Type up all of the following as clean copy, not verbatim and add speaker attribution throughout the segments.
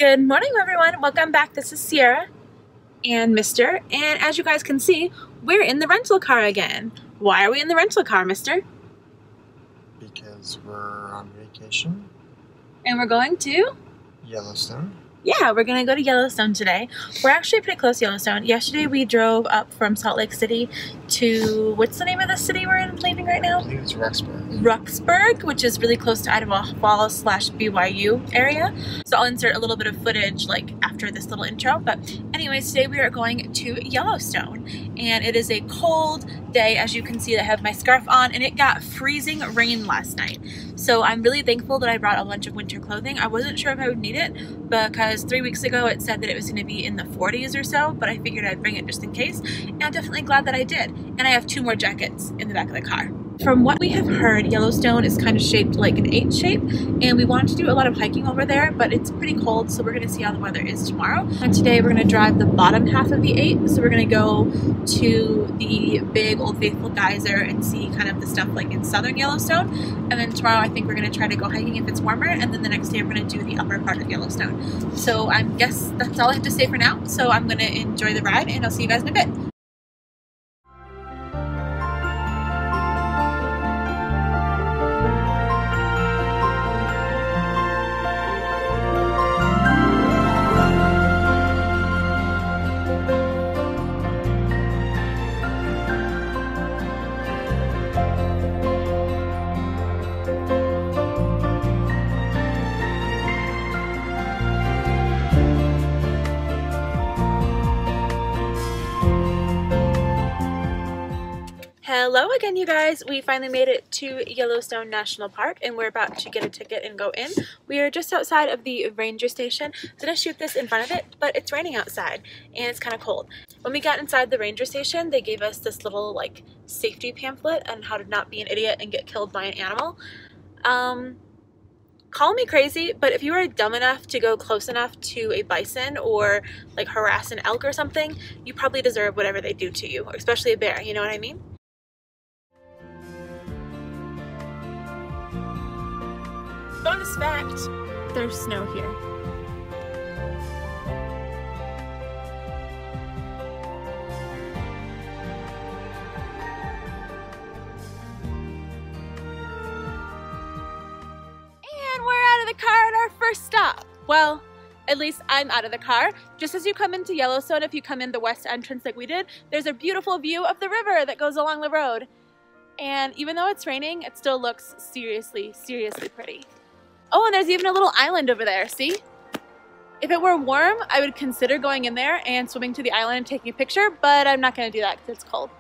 Speaker 1: Good morning, everyone. Welcome back. This is Sierra and Mr. And as you guys can see, we're in the rental car again. Why are we in the rental car, Mr.?
Speaker 2: Because we're on vacation.
Speaker 1: And we're going to?
Speaker 2: Yellowstone.
Speaker 1: Yeah, we're gonna go to Yellowstone today. We're actually pretty close to Yellowstone. Yesterday we drove up from Salt Lake City to, what's the name of the city we're leaving right now?
Speaker 2: I believe it's Rexburg.
Speaker 1: Rexburg, which is really close to Idaho Falls / BYU area. So I'll insert a little bit of footage like after this little intro. But anyways, today we are going to Yellowstone. And it is a cold day, as you can see. I have my scarf on and it got freezing rain last night. So I'm really thankful that I brought a bunch of winter clothing. I wasn't sure if I would need it because 3 weeks ago it said that it was going to be in the 40s or so, but I figured I'd bring it just in case. And I'm definitely glad that I did. And I have 2 more jackets in the back of the car. From what we have heard, Yellowstone is kind of shaped like an 8 shape, and we wanted to do a lot of hiking over there, but it's pretty cold, so we're going to see how the weather is tomorrow. And today we're going to drive the bottom half of the 8, so we're going to go to the big Old Faithful geyser and see kind of the stuff like in southern Yellowstone. And then tomorrow I think we're going to try to go hiking if it's warmer, and then the next day we're going to do the upper part of Yellowstone. So I guess that's all I have to say for now, so I'm going to enjoy the ride, and I'll see you guys in a bit. Hello again, you guys. We finally made it to Yellowstone National Park and we're about to get a ticket and go in. We are just outside of the ranger station. I was gonna shoot this in front of it, but it's raining outside and it's kind of cold. When we got inside the ranger station, they gave us this little like safety pamphlet on how to not be an idiot and get killed by an animal. Call me crazy, but if you are dumb enough to go close enough to a bison or like harass an elk or something, you probably deserve whatever they do to you, especially a bear, you know what I mean? Bonus fact, there's snow here. And we're out of the car at our first stop. Well, at least I'm out of the car. Just as you come into Yellowstone, if you come in the west entrance like we did, there's a beautiful view of the river that goes along the road. And even though it's raining, it still looks seriously, seriously pretty. Oh, and there's even a little island over there, see? If it were warm, I would consider going in there and swimming to the island and taking a picture, but I'm not gonna do that because it's cold.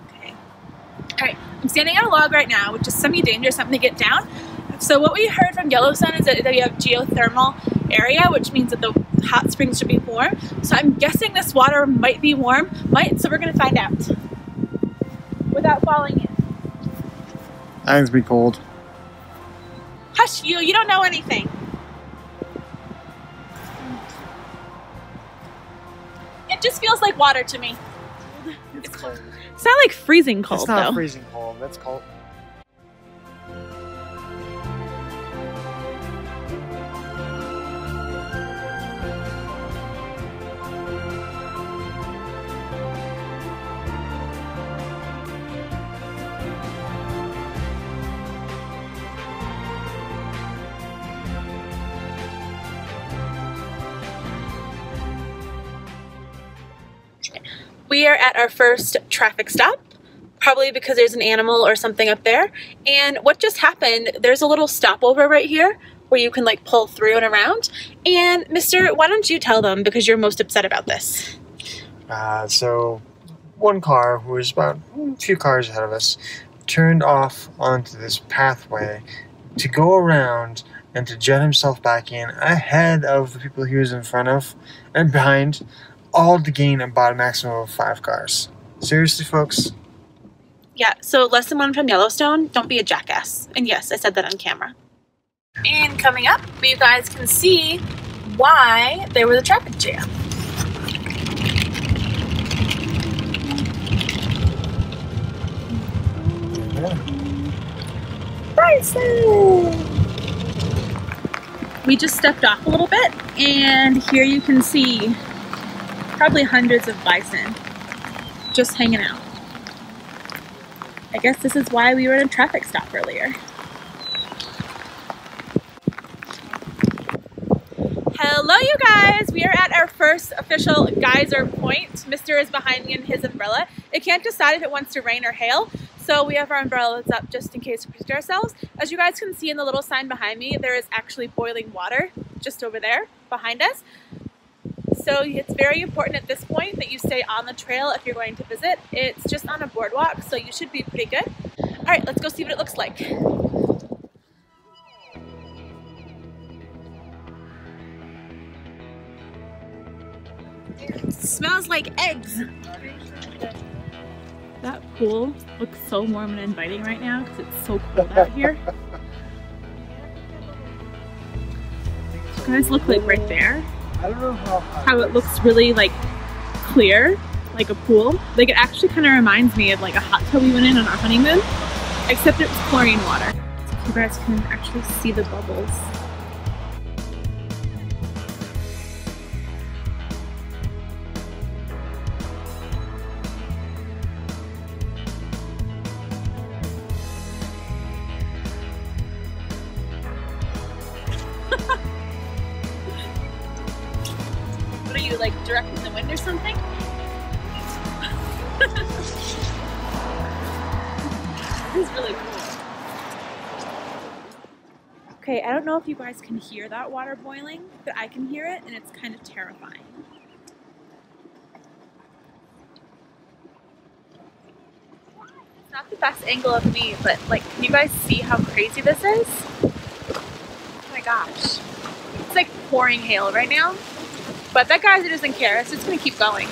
Speaker 1: Okay. All right, I'm standing on a log right now, which is semi-dangerous, something to get down. So what we heard from Yellowstone is that you have geothermal area, which means that the hot springs should be warm. So I'm guessing this water might be warm, so we're gonna find out without falling in.
Speaker 2: I think it's be cold.
Speaker 1: Hush you don't know anything. It just feels like water to me.
Speaker 2: It's cold.
Speaker 1: It's not like freezing cold though.
Speaker 2: It's not freezing cold, that's cold.
Speaker 1: We are at our first traffic stop, probably because there's an animal or something up there. And what just happened, there's a little stopover right here where you can like pull through and around. And Mr., why don't you tell them because you're most upset about this?
Speaker 2: So one car, who was about a few cars ahead of us, turned off onto this pathway to go around and to jet himself back in ahead of the people he was in front of and behind, all to gain about a maximum of 5 cars. Seriously, folks?
Speaker 1: Yeah, so lesson 1 from Yellowstone, don't be a jackass. And yes, I said that on camera. And coming up, you guys can see why there was a traffic jam.
Speaker 2: Yeah.
Speaker 1: Basin! We just stepped off a little bit, and here you can see probably hundreds of bison just hanging out. I guess this is why we were in a traffic stop earlier. Hello you guys! We are at our first official geyser point. Mister is behind me in his umbrella. It can't decide if it wants to rain or hail, so we have our umbrellas up just in case to protect ourselves. As you guys can see in the little sign behind me, there is actually boiling water just over there behind us. So it's very important at this point that you stay on the trail if you're going to visit. It's just on a boardwalk, so you should be pretty good. All right, let's go see what it looks like. It smells like eggs. That pool looks so warm and inviting right now because it's so cold out here. You guys look like right there.
Speaker 2: I don't know
Speaker 1: how it looks really like clear, like a pool. Like it actually kind of reminds me of like a hot tub we went in on our honeymoon, except it was chlorine water. So you guys can actually see the bubbles. What are you, like directing the wind or something? This is really cool. Okay, I don't know if you guys can hear that water boiling, but I can hear it and it's kind of terrifying. It's not the best angle of me, but like, can you guys see how crazy this is? Oh my gosh. It's like pouring hail right now. But that geyser doesn't care, it's just gonna keep going. I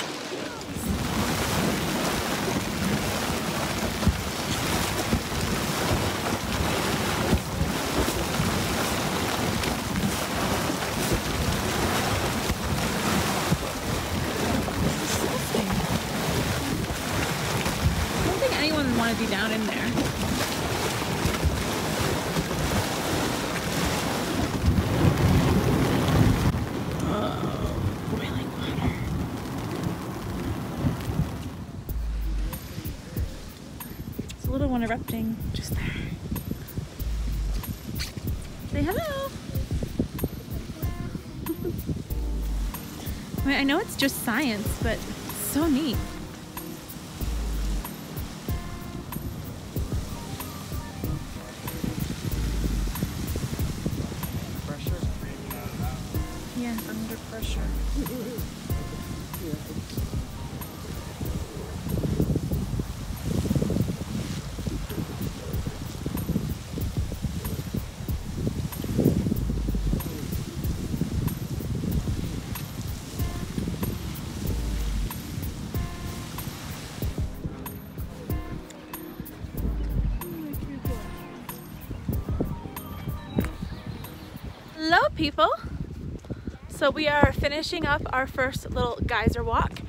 Speaker 1: don't think anyone would want to be down in there. Little one erupting just there. Say hello. I mean, I know it's just science, but it's so neat.
Speaker 2: Pressure?
Speaker 1: Yeah, under pressure. Hello people! So we are finishing up our first little geyser walk,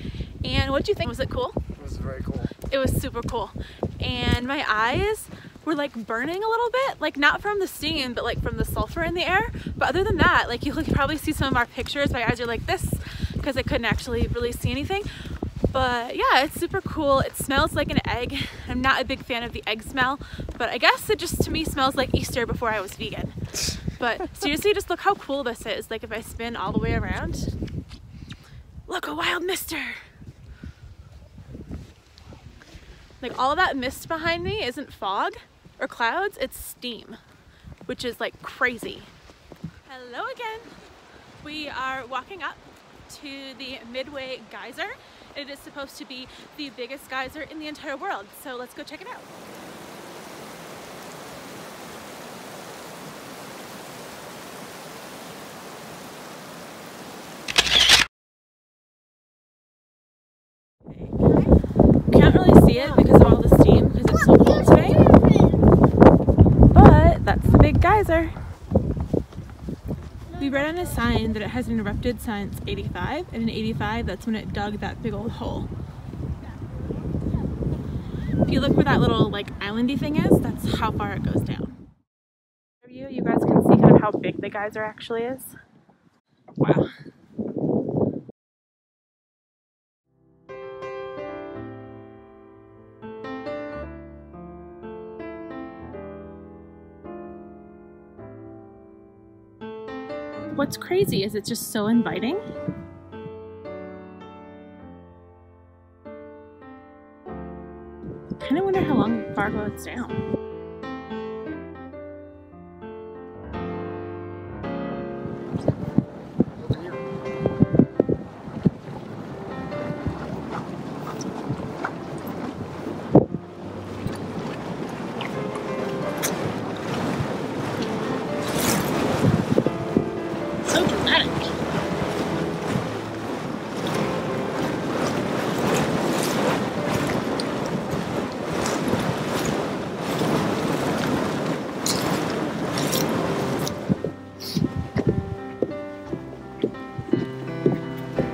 Speaker 1: and what do you think? Was it cool?
Speaker 2: It was very cool.
Speaker 1: It was super cool, and my eyes were like burning a little bit, like not from the steam but like from the sulfur in the air, but other than that, like you can probably see some of our pictures, my eyes are like this because I couldn't actually really see anything. But yeah, it's super cool. It smells like an egg. I'm not a big fan of the egg smell, but I guess it just to me smells like Easter before I was vegan. But seriously, just look how cool this is. Like if I spin all the way around, look, a wild mister. Like all of that mist behind me isn't fog or clouds, it's steam, which is like crazy. Hello again. We are walking up to the Midway Geyser. It is supposed to be the biggest geyser in the entire world, so let's go check it out. Can't really see it because of all the steam because it's so cold today, but that's the big geyser. We read on a sign that it hasn't erupted since '85, and in '85 that's when it dug that big old hole. if you look where that little like islandy thing is, that's how far it goes down. You guys can see kind of how big the geyser actually is. Wow. What's crazy is it's just so inviting. I kind of wonder how far it goes down.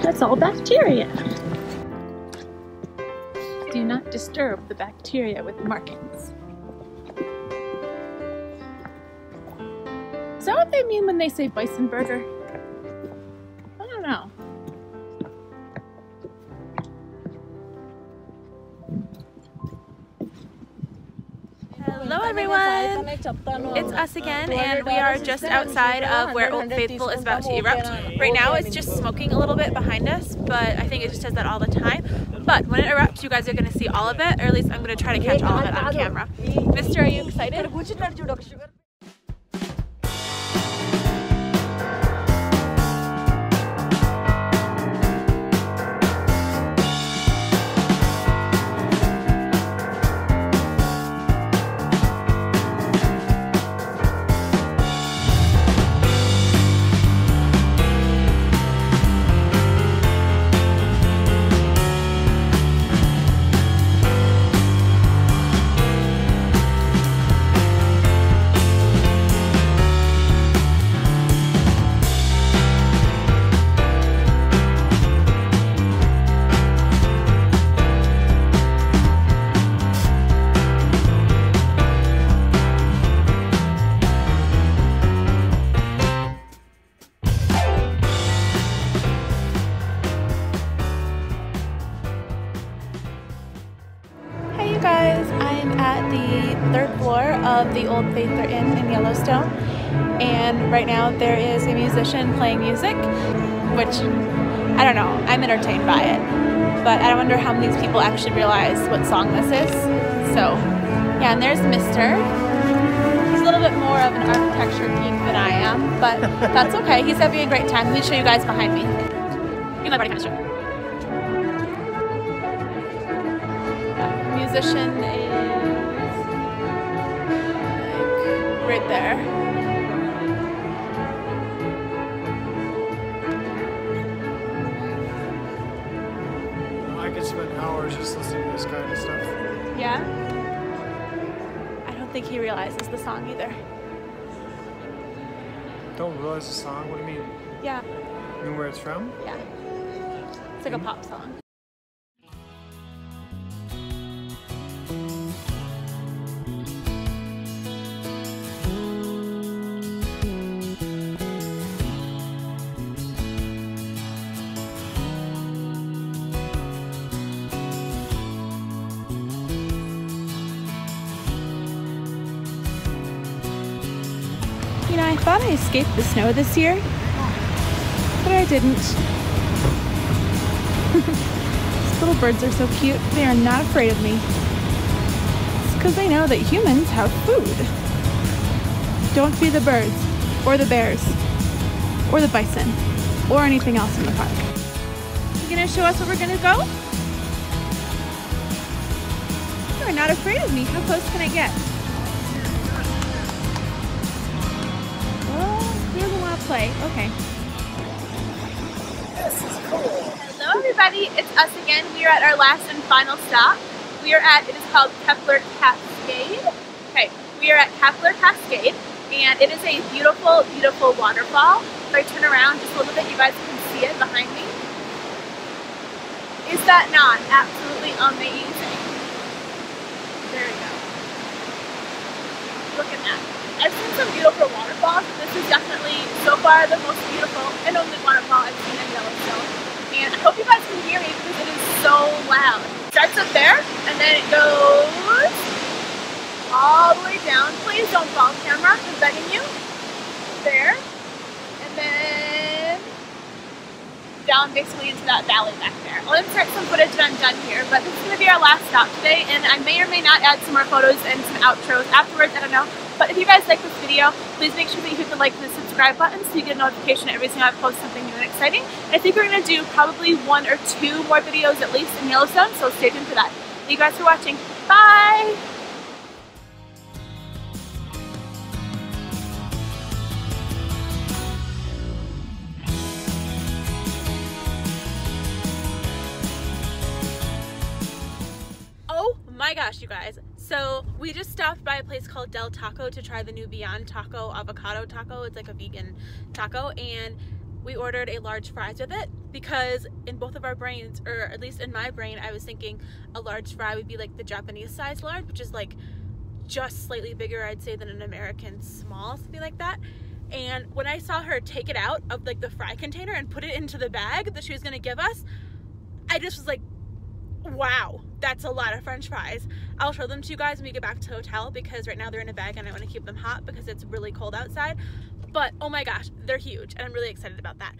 Speaker 1: That's all bacteria. Do not disturb the bacteria with markings. Is that what they mean when they say bison burger? I don't know. Hello everyone! It's us again, and we are just outside of where Old Faithful is about to erupt. Right now it's just smoking a little bit behind us, but I think it just does that all the time. But when it erupts, you guys are going to see all of it, or at least I'm going to try to catch all of it on camera. Mister, are you excited? Guys, I'm at the 3rd floor of the Old Faithful Inn in Yellowstone, and right now there is a musician playing music, which, I don't know, I'm entertained by it, but I wonder how many people actually realize what song this is. So, yeah, and there's Mister. He's a little bit more of an architecture geek than I am, but that's okay. He's having a great time. Let me show you guys behind me. You can let kind of show. Musician is like right there.
Speaker 2: I could spend hours just listening to this kind of stuff.
Speaker 1: Yeah? I don't think he realizes the song either.
Speaker 2: Don't realize the song? What do you mean?
Speaker 1: Yeah.
Speaker 2: You know where it's from?
Speaker 1: Yeah. It's like a pop song. You know, I thought I escaped the snow this year, but I didn't. These little birds are so cute. They are not afraid of me. It's because they know that humans have food. Don't feed the birds, or the bears, or the bison, or anything else in the park. You gonna show us where we're gonna go? You are not afraid of me. How close can I get? Play. Okay.
Speaker 2: This is cool.
Speaker 1: Hello everybody, it's us again. We are at our last and final stop. We are at, it is called Kepler Cascade. Okay, we are at Kepler Cascade, and it is a beautiful, beautiful waterfall. If I turn around just a little bit, you guys can see it behind me. Is that not absolutely amazing? look at that. I've seen some beautiful waterfalls, but this is definitely so far the most beautiful and only waterfall I've seen in Yellowstone. And I hope you guys can hear me because it is so loud. It starts up there and then it goes all the way down. Please don't fall, camera, I'm begging you. There. And then down basically into that valley back there. I'll insert some footage when I'm done here, but this is going to be our last stop today, and I may or may not add some more photos and some outros afterwards, I don't know. But if you guys like this video, please make sure that you hit the like and the subscribe button so you get a notification every time I post something new and exciting. And I think we're going to do probably 1 or 2 more videos at least in Yellowstone, so stay tuned for that. Thank you guys for watching. Bye! Oh my gosh, you guys. So we just stopped by a place called Del Taco to try the new Beyond Taco avocado taco. It's like a vegan taco, and we ordered a large fries with it because in both of our brains, or at least in my brain, I was thinking a large fry would be like the Japanese size large, which is like just slightly bigger, I'd say, than an American small, something like that. And when I saw her take it out of like the fry container and put it into the bag that she was gonna give us, I just was like, wow, that's a lot of french fries. I'll show them to you guys when we get back to the hotel because right now they're in a bag and I want to keep them hot because it's really cold outside. But oh my gosh, they're huge and I'm really excited about that.